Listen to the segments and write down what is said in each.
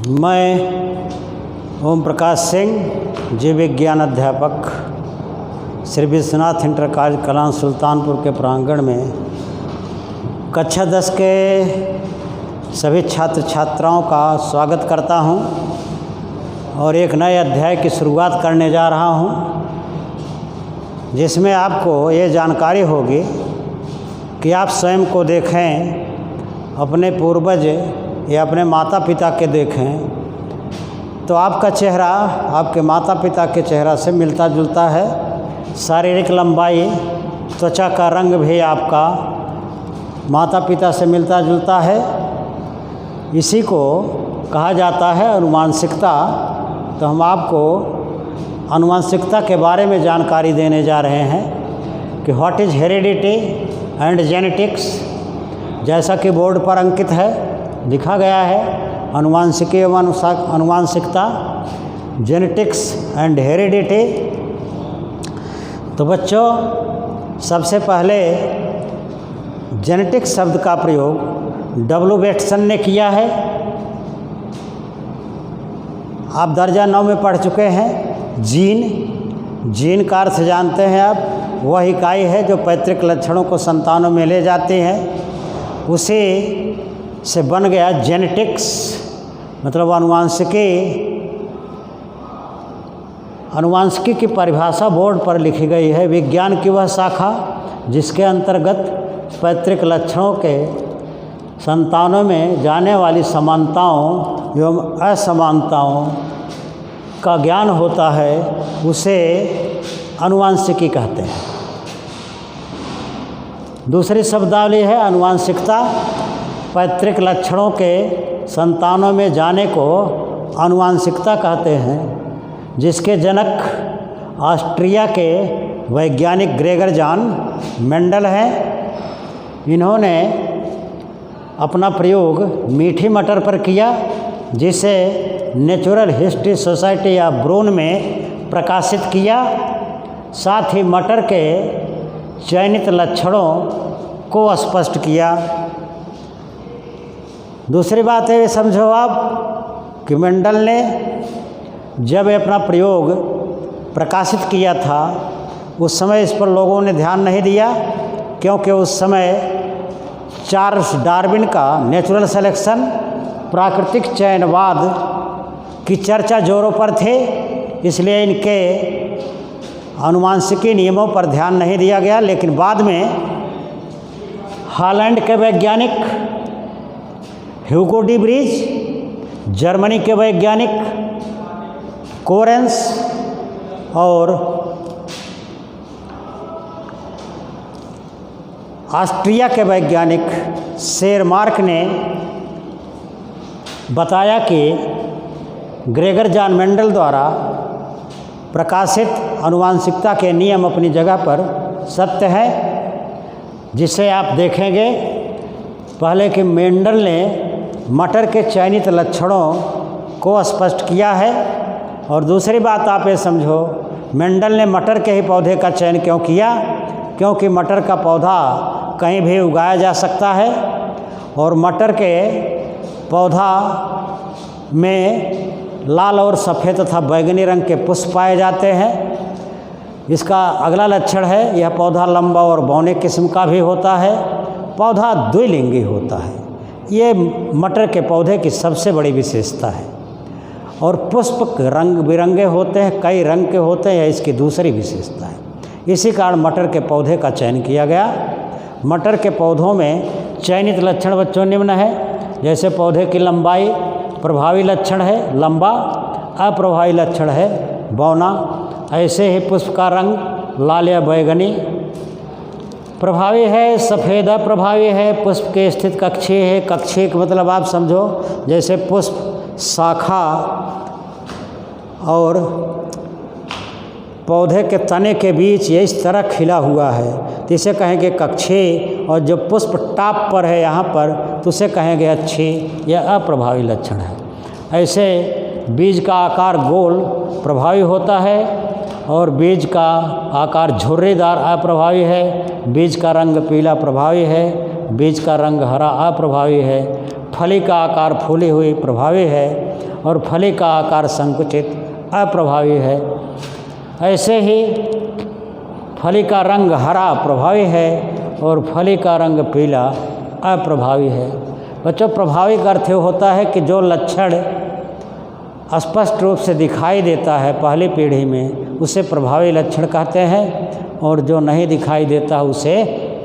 मैं ओम प्रकाश सिंह, जीव विज्ञान अध्यापक, श्री विश्वनाथ इंटर कॉलेज कलां सुल्तानपुर के प्रांगण में कक्षा 10 के सभी छात्र छात्राओं का स्वागत करता हूं और एक नए अध्याय की शुरुआत करने जा रहा हूं, जिसमें आपको ये जानकारी होगी कि आप स्वयं को देखें, अपने पूर्वज या अपने माता पिता के देखें तो आपका चेहरा आपके माता पिता के चेहरा से मिलता जुलता है। शारीरिक लंबाई, त्वचा का रंग भी आपका माता पिता से मिलता जुलता है। इसी को कहा जाता है अनुवांशिकता। तो हम आपको अनुवांशिकता के बारे में जानकारी देने जा रहे हैं कि what is heredity and genetics. जैसा कि बोर्ड पर अंकित है, लिखा गया है अनुवांशिकी एवं अनुवांशिकता, जेनेटिक्स एंड हेरिडिटी। तो बच्चों, सबसे पहले जेनेटिक्स शब्द का प्रयोग डब्ल्यू बेटसन ने किया है। आप दर्जा 9 में पढ़ चुके हैं। जीन का अर्थ जानते हैं आप, वह इकाई है जो पैतृक लक्षणों को संतानों में ले जाती है। उसी से बन गया जेनेटिक्स, मतलब अनुवांशिकी की परिभाषा बोर्ड पर लिखी गई है। विज्ञान की वह शाखा जिसके अंतर्गत पैतृक लक्षणों के संतानों में जाने वाली समानताओं एवं असमानताओं का ज्ञान होता है, उसे अनुवांशिकी कहते हैं। दूसरी शब्दावली है अनुवांशिकता। पैतृक लक्षणों के संतानों में जाने को अनुवांशिकता कहते हैं, जिसके जनक ऑस्ट्रिया के वैज्ञानिक ग्रेगर जॉन मेंडल हैं। इन्होंने अपना प्रयोग मीठी मटर पर किया, जिसे नेचुरल हिस्ट्री सोसाइटी ऑफ ब्रून में प्रकाशित किया। साथ ही मटर के चयनित लक्षणों को स्पष्ट किया। दूसरी बात है, समझो आप कि मेंडल ने जब अपना प्रयोग प्रकाशित किया था, उस समय इस पर लोगों ने ध्यान नहीं दिया, क्योंकि उस समय चार्ल्स डार्विन का नेचुरल सिलेक्शन, प्राकृतिक चयनवाद की चर्चा जोरों पर थे। इसलिए इनके अनुवांशिकी नियमों पर ध्यान नहीं दिया गया। लेकिन बाद में हॉलैंड के वैज्ञानिक ह्यूगो डी ब्रीज, जर्मनी के वैज्ञानिक कोरेंस और ऑस्ट्रिया के वैज्ञानिक शेरमार्क ने बताया कि ग्रेगर जॉन मेंडल द्वारा प्रकाशित अनुवांशिकता के नियम अपनी जगह पर सत्य है, जिसे आप देखेंगे पहले कि मेंडल ने मटर के चयनित लक्षणों को स्पष्ट किया है। और दूसरी बात आप ये समझो, मेंडल ने मटर के ही पौधे का चयन क्यों किया? क्योंकि मटर का पौधा कहीं भी उगाया जा सकता है और मटर के पौधा में लाल और सफ़ेद तथा बैंगनी रंग के पुष्प पाए जाते हैं। इसका अगला लक्षण है, यह पौधा लंबा और बौने किस्म का भी होता है। पौधा द्विलिंगी होता है। ये मटर के पौधे की सबसे बड़ी विशेषता है। और पुष्प रंग बिरंगे होते हैं, कई रंग के होते हैं, इसकी दूसरी विशेषता है। इसी कारण मटर के पौधे का चयन किया गया। मटर के पौधों में चयनित लक्षण बच्चों निम्न है। जैसे पौधे की लंबाई, प्रभावी लक्षण है लंबा, अप्रभावी लक्षण है बौना। ऐसे ही पुष्प का रंग लाल या बैगनी। प्रभावी है सफ़ेद, अप्रभावी है पुष्प के स्थित कक्षीय है। कक्षीय का मतलब आप समझो, जैसे पुष्प शाखा और पौधे के तने के बीच ये इस तरह खिला हुआ है, तो इसे कहेंगे कक्षीय। और जो पुष्प टॉप पर है यहाँ पर, तो उसे कहेंगे अच्छी या अप्रभावी लक्षण है। ऐसे बीज का आकार गोल प्रभावी होता है और बीज का आकार झुर्रीदार अप्रभावी है। बीज का रंग पीला प्रभावी है। बीज का रंग हरा अप्रभावी है। फली का आकार फूली हुई प्रभावी है और फली का आकार संकुचित अप्रभावी है। ऐसे ही फली का रंग हरा प्रभावी है और फली का रंग पीला अप्रभावी है। बच्चों, प्रभावी का अर्थ होता है कि जो लक्षण स्पष्ट रूप से दिखाई देता है पहली पीढ़ी में, उसे प्रभावी लक्षण कहते हैं, और जो नहीं दिखाई देता उसे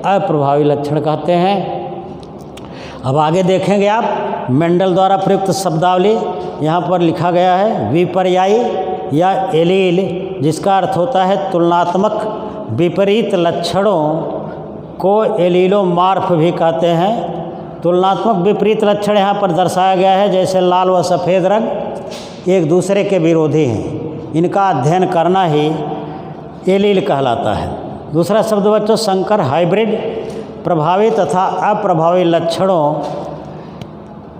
अप्रभावी लक्षण कहते हैं। अब आगे देखेंगे आप मेंडल द्वारा प्रयुक्त शब्दावली। यहाँ पर लिखा गया है विपर्यायी या एलील, जिसका अर्थ होता है तुलनात्मक विपरीत लक्षणों को एलीलोमार्फ भी कहते हैं। तुलनात्मक विपरीत लक्षण यहाँ पर दर्शाया गया है, जैसे लाल व सफ़ेद रंग एक दूसरे के विरोधी हैं, इनका अध्ययन करना ही एलील कहलाता है। दूसरा शब्द बच्चों संकर हाइब्रिड, प्रभावी तथा अप्रभावी लक्षणों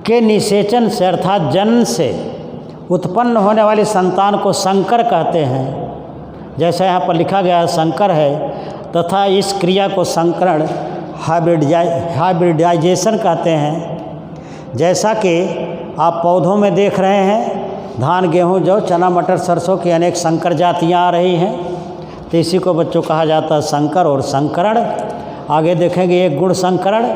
के निषेचन से अर्थात जन्म से उत्पन्न होने वाली संतान को संकर कहते हैं। जैसा यहाँ पर लिखा गया है संकर है, तथा इस क्रिया को संकरण हाइब्रिडाइजेशन कहते हैं। जैसा कि आप पौधों में देख रहे हैं, धान, गेहूं, जौ, चना, मटर, सरसों की अनेक संकर जातियां आ रही हैं, तो इसी को बच्चों कहा जाता है संकर और संकरण। आगे देखेंगे एक गुण संकरण,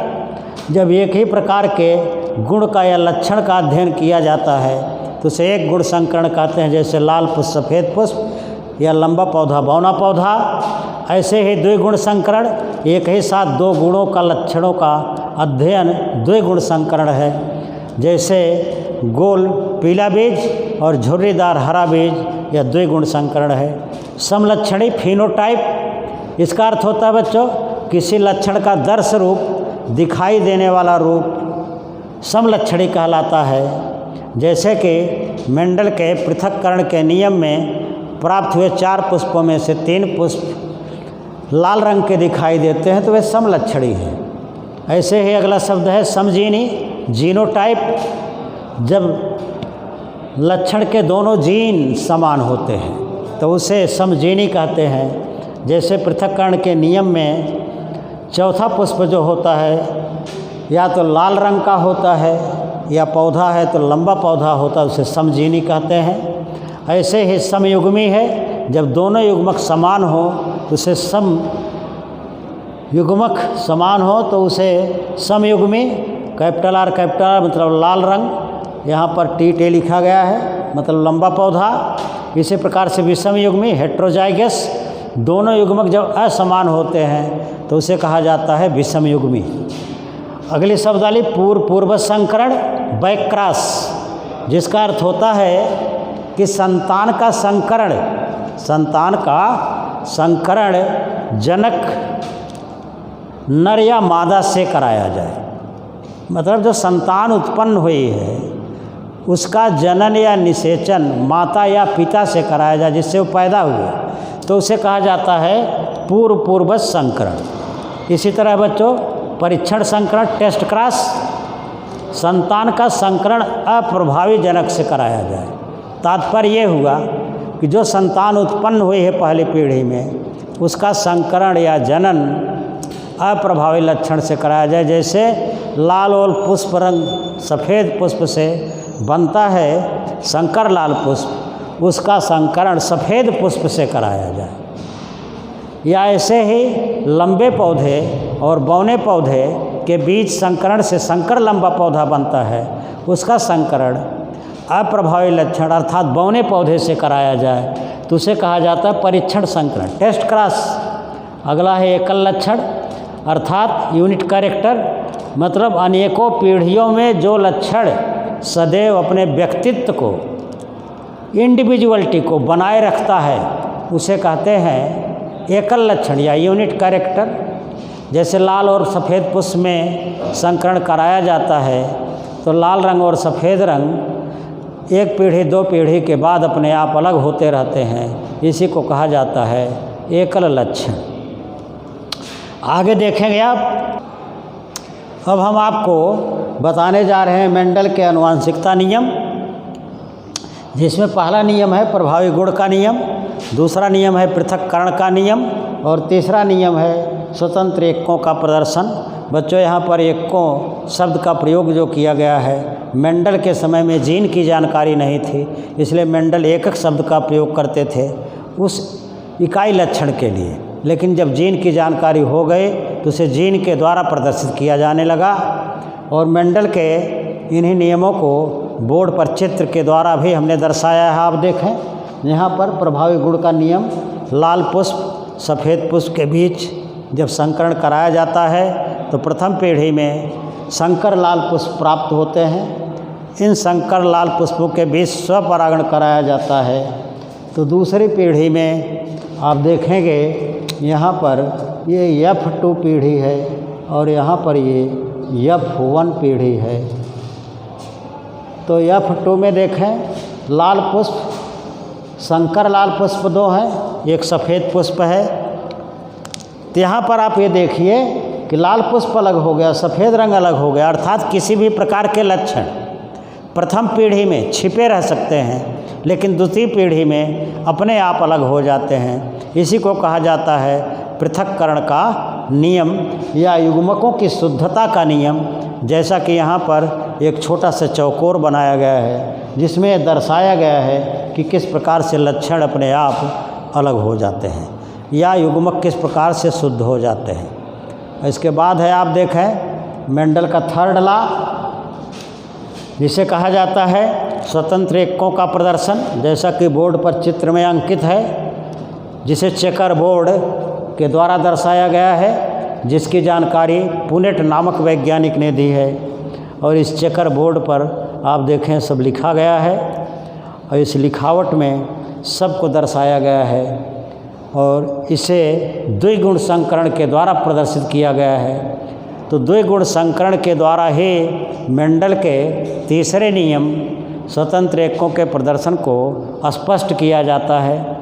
जब एक ही प्रकार के गुण का या लक्षण का अध्ययन किया जाता है तो उसे एक गुण संकरण कहते हैं। जैसे लाल पुष्प सफ़ेद पुष्प या लंबा पौधा बौना पौधा। ऐसे ही द्विगुण संकरण, एक ही साथ दो गुणों का लक्षणों का अध्ययन द्विगुण संकरण है। जैसे गोल पीला बीज और झुर्रीदार हरा बीज, यह द्विगुण संकरण है। समलक्षणी फिनोटाइप, इसका अर्थ होता है बच्चों किसी लक्षण का दर्श रूप दिखाई देने वाला रूप समलक्षणी कहलाता है। जैसे कि मेंडल के पृथक्करण के नियम में प्राप्त हुए 4 पुष्पों में से 3 पुष्प लाल रंग के दिखाई देते हैं, तो वे समलक्षणी हैं। ऐसे ही अगला शब्द है समजीनी, जीनोटाइप, जब लक्षण के दोनों जीन समान होते हैं तो उसे समजीनी कहते हैं। जैसे पृथक्करण के नियम में चौथा पुष्प जो होता है या तो लाल रंग का होता है या पौधा है तो लंबा पौधा होता है, उसे समजीनी कहते हैं। ऐसे ही समयुग्मी है, जब दोनों युग्मक समान हो तो उसे सम युग्मक समान हो तो उसे समयुग्मी। कैपिटल आर कैपिटल आर मतलब लाल रंग, यहाँ पर टी लिखा गया है मतलब लंबा पौधा। इसी प्रकार से विषम युग्मी हेट्रोजाइगस, दोनों युग्मक जब असमान होते हैं तो उसे कहा जाता है विषम युग्मी। अगली शब्दावली पूर्व संकरण बैकक्रॉस, जिसका अर्थ होता है कि संतान का संकरण जनक नर या मादा से कराया जाए। मतलब जो संतान उत्पन्न हुई है उसका जनन या निषेचन माता या पिता से कराया जाए, जिससे वो पैदा हुए, तो उसे कहा जाता है पूर्व संकरण। इसी तरह बच्चों परीक्षण संकरण टेस्ट क्रॉस, संतान का संकरण अप्रभावी जनक से कराया जाए। तात्पर्य ये हुआ कि जो संतान उत्पन्न हुई है पहली पीढ़ी में उसका संकरण या जनन अप्रभावी लक्षण से कराया जाए। जैसे लाल और पुष्प रंग सफ़ेद पुष्प से बनता है संकर लाल पुष्प, उसका संकरण सफ़ेद पुष्प से कराया जाए। या ऐसे ही लंबे पौधे और बौने पौधे के बीच संकरण से संकर लंबा पौधा बनता है, उसका संकरण अप्रभावी लक्षण अर्थात बौने पौधे से कराया जाए तो उसे कहा जाता है परीक्षण संकरण टेस्ट क्रॉस। अगला है एकल लक्षण अर्थात यूनिट कैरेक्टर, मतलब अनेकों पीढ़ियों में जो लक्षण सदैव अपने व्यक्तित्व को इंडिविजुअलिटी को बनाए रखता है उसे कहते हैं एकल लक्षण या यूनिट कैरेक्टर। जैसे लाल और सफ़ेद पुष्प में संकरण कराया जाता है तो लाल रंग और सफ़ेद रंग एक पीढ़ी दो पीढ़ी के बाद अपने आप अलग होते रहते हैं, इसी को कहा जाता है एकल लक्षण। आगे देखेंगे आप। अब हम आपको बताने जा रहे हैं मेंडल के आनुवंशिकता नियम, जिसमें पहला नियम है प्रभावी गुण का नियम, दूसरा नियम है पृथक्करण का नियम और तीसरा नियम है स्वतंत्र एकों का प्रदर्शन। बच्चों यहाँ पर एकों शब्द का प्रयोग जो किया गया है मेंडल के समय में जीन की जानकारी नहीं थी, इसलिए मेंडल एकक शब्द का प्रयोग करते थे उस इकाई लक्षण के लिए। लेकिन जब जीन की जानकारी हो गई तो उसे जीन के द्वारा प्रदर्शित किया जाने लगा। और मेंडल के इन्हीं नियमों को बोर्ड पर चित्र के द्वारा भी हमने दर्शाया है। आप देखें यहाँ पर प्रभावी गुण का नियम, लाल पुष्प सफ़ेद पुष्प के बीच जब संकरण कराया जाता है तो प्रथम पीढ़ी में संकर लाल पुष्प प्राप्त होते हैं। इन संकर लाल पुष्पों के बीच स्वपरागण कराया जाता है। तो दूसरी पीढ़ी में आप देखेंगे यहाँ पर ये F2 पीढ़ी है और यहाँ पर ये F1 पीढ़ी है। तो F2 में देखें लाल पुष्प, संकर लाल पुष्प 2 हैं, एक सफ़ेद पुष्प है। तो यहाँ पर आप ये देखिए कि लाल पुष्प अलग हो गया, सफ़ेद रंग अलग हो गया, अर्थात किसी भी प्रकार के लक्षण प्रथम पीढ़ी में छिपे रह सकते हैं लेकिन दूसरी पीढ़ी में अपने आप अलग हो जाते हैं। इसी को कहा जाता है पृथक्करण का नियम या युग्मकों की शुद्धता का नियम। जैसा कि यहाँ पर एक छोटा सा चौकोर बनाया गया है जिसमें दर्शाया गया है कि किस प्रकार से लक्षण अपने आप अलग हो जाते हैं या युग्मक किस प्रकार से शुद्ध हो जाते हैं। इसके बाद है आप देखें मेंडल का थर्ड लॉ, जिसे कहा जाता है स्वतंत्र एककों का प्रदर्शन। जैसा कि बोर्ड पर चित्र में अंकित है, जिसे चेकर बोर्ड के द्वारा दर्शाया गया है, जिसकी जानकारी पुनेट नामक वैज्ञानिक ने दी है। और इस चेकर बोर्ड पर आप देखें सब लिखा गया है और इस लिखावट में सबको दर्शाया गया है और इसे द्विगुण संकरण के द्वारा प्रदर्शित किया गया है। तो द्विगुण संकरण के द्वारा ही मेंडल के तीसरे नियम स्वतंत्र एककों के प्रदर्शन को स्पष्ट किया जाता है।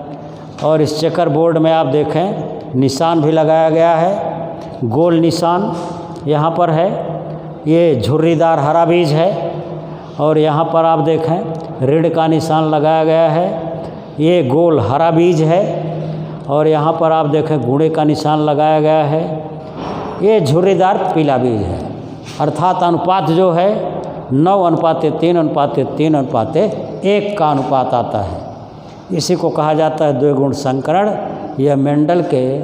और इस चेकर बोर्ड में आप देखें निशान भी लगाया गया है, गोल निशान यहाँ पर है, ये झुर्रीदार हरा बीज है। और यहाँ पर आप देखें ऋण का निशान लगाया गया है, ये गोल हरा बीज है। और यहाँ पर आप देखें गुणे का निशान लगाया गया है, ये झुर्रीदार पीला बीज है। अर्थात अनुपात जो है 9:3:3:3:1 का अनुपात आता है। इसी को कहा जाता है द्विगुण संकरण। यह मेंडल के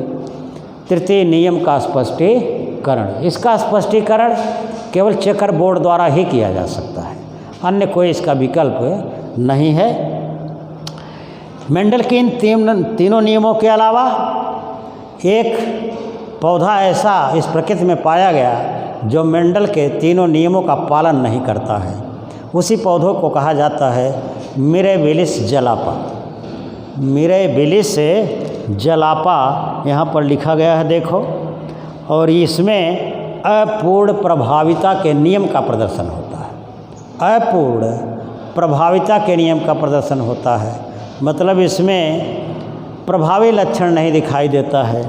तृतीय नियम का स्पष्टीकरण। इसका स्पष्टीकरण केवल चेकर बोर्ड द्वारा ही किया जा सकता है, अन्य कोई इसका विकल्प नहीं है। मेंडल के इन तीनों नियमों के अलावा एक पौधा ऐसा इस प्रकृति में पाया गया जो मेंडल के तीनों नियमों का पालन नहीं करता है। उसी पौधों को कहा जाता है मिरेबिलिस जलापा। मिरेबिलिस जलापा यहाँ पर लिखा गया है, देखो। और इसमें अपूर्ण प्रभाविता के नियम का प्रदर्शन होता है। अपूर्ण प्रभाविता के नियम का प्रदर्शन होता है, मतलब इसमें प्रभावी लक्षण नहीं दिखाई देता है।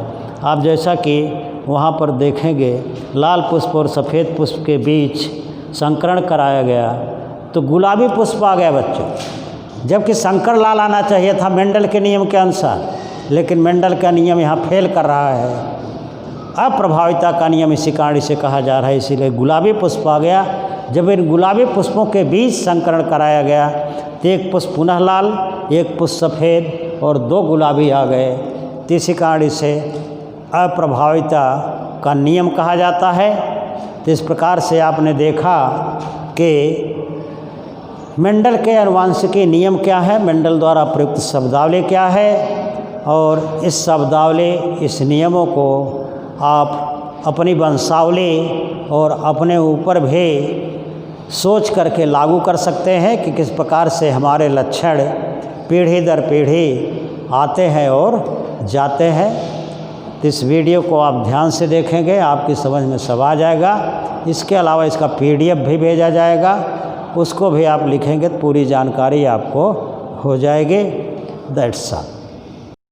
आप जैसा कि वहाँ पर देखेंगे लाल पुष्प और सफ़ेद पुष्प के बीच संकरण कराया गया तो गुलाबी पुष्प आ गया बच्चों, जबकि संकर लाल आना चाहिए था मेंडल के नियम के अनुसार, लेकिन मेंडल का नियम यहाँ फेल कर रहा है। अप्रभाविता का नियम इसी कारण इसे कहा जा रहा है, इसीलिए गुलाबी पुष्प आ गया। जब इन गुलाबी पुष्पों के बीच संकरण कराया गया तो एक पुष्प पुनः लाल, एक पुष्प सफ़ेद और 2 गुलाबी आ गए। तो इसी कारण इसे अप्रभाविता का नियम कहा जाता है। तो इस प्रकार से आपने देखा कि मेंडल के आनुवंशिकी नियम क्या है, मेंडल द्वारा प्रयुक्त शब्दावली क्या है, और इस शब्दावली इस नियमों को आप अपनी वंशावली और अपने ऊपर भी सोच करके लागू कर सकते हैं कि किस प्रकार से हमारे लक्षण पीढ़ी दर पीढ़ी आते हैं और जाते हैं। तो इस वीडियो को आप ध्यान से देखेंगे, आपकी समझ में सब आ जाएगा। इसके अलावा इसका PDF भी भेजा जाएगा, उसको भी आप लिखेंगे तो पूरी जानकारी आपको हो जाएगी। That's all.